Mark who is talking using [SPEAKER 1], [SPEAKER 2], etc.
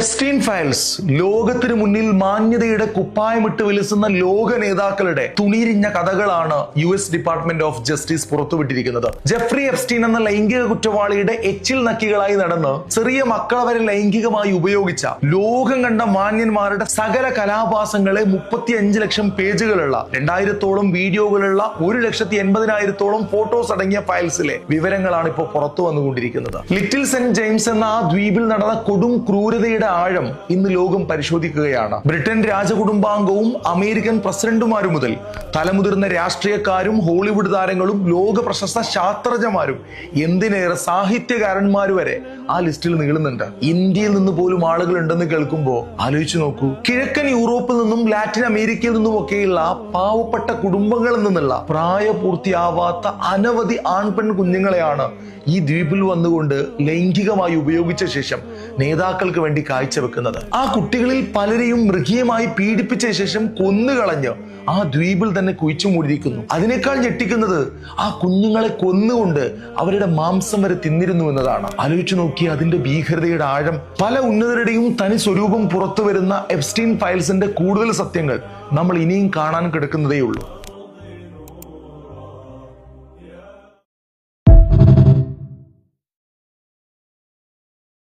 [SPEAKER 1] Epstein files ലോകത്തിനു മുന്നിൽ മാന്യതയുടെ കുപ്പായമിട്ട് വിലസുന്ന ലോക നേതാക്കളുടെ തുണിരിഞ്ഞ കഥകളാണ് US ഡിപ്പാർട്ട്മെന്റ് ഓഫ് ജസ്റ്റിസ് പുറത്തുവിട്ടിരിക്കുന്നത്. ജെഫ്രി എപ്സ്റ്റീൻ എന്ന ലൈംഗിക കുറ്റവാളിയുടെ എച്ചിൽ നക്കികളായി നടന്ന് ചെറിയ മക്കളെ വരെ ലൈംഗികമായി ഉപയോഗിച്ച ലോകം കണ്ട മാന്യന്മാരുടെ സകല കലാഭാസങ്ങളെ 35 ലക്ഷം പേജുകളുള്ള 2000-ഓളം വീഡിയോകളുള്ള 1,80,000-ഓളം ഫോട്ടോസ് അടങ്ങിയ ഫയൽസിലെ വിവരങ്ങളാണ് ഇപ്പോൾ പുറത്തു വന്നുകൊണ്ടിരിക്കുന്നത്. ലിറ്റിൽ സെന്റ് ജെയിംസ് എന്ന ആ ദ്വീപിൽ നടന്ന കൊടും ക്രൂരതയുടെ ആഴം ഇന്ന് ലോകം പരിശോധിക്കുകയാണ്. ബ്രിട്ടൻ രാജകുടുംബാംഗവും അമേരിക്കൻ പ്രസിഡന്റുമാരും മുതൽ തലമുതിർന്ന രാഷ്ട്രീയക്കാരും ഹോളിവുഡ് താരങ്ങളും ലോക പ്രശസ്ത ശാസ്ത്രജ്ഞന്മാരും എന്തിനേറെ സാഹിത്യകാരന്മാരും വരെ ആ ലിസ്റ്റിൽ നീളുന്നുണ്ട്. ഇന്ത്യയിൽ നിന്ന് പോലും ആളുകൾ ഉണ്ടെന്ന് കേൾക്കുമ്പോൾ ആലോചിച്ചു നോക്കൂ. കിഴക്കൻ യൂറോപ്പിൽ നിന്നും ലാറ്റിൻ അമേരിക്കയിൽ നിന്നും ഒക്കെയുള്ള പാവപ്പെട്ട കുടുംബങ്ങളിൽ നിന്നുള്ള പ്രായപൂർത്തിയാവാത്ത അനവധി ആൺപെൺ കുഞ്ഞുങ്ങളെയാണ് ഈ ദ്വീപിൽ വന്നുകൊണ്ട് ലൈംഗികമായി ഉപയോഗിച്ച ശേഷം നേതാക്കൾക്ക് വേണ്ടി കാഴ്ചവെക്കുന്നത്. ആ കുട്ടികളിൽ പലരെയും മൃഗീയമായി പീഡിപ്പിച്ച ശേഷം കൊന്നുകളഞ്ഞ് ആ ദ്വീപിൽ തന്നെ കുഴിച്ചു മൂടിയിരിക്കുന്നു. അതിനേക്കാൾ ഞെട്ടിക്കുന്നത് ആ കുഞ്ഞുങ്ങളെ കൊന്നുകൊണ്ട് അവരുടെ മാംസം വരെ തിന്നിരുന്നു എന്നതാണ്. ആലോചിച്ചു നോക്കി അതിന്റെ ഭീകരതയുടെ ആഴം. പല ഉന്നതരുടെയും തനി സ്വരൂപം പുറത്തു വരുന്ന എപ്സ്റ്റീൻ ഫയൽസിന്റെ കൂടുതൽ സത്യങ്ങൾ നമ്മൾ ഇനിയും കാണാൻ കിടക്കുന്നതേ ഉള്ളൂ.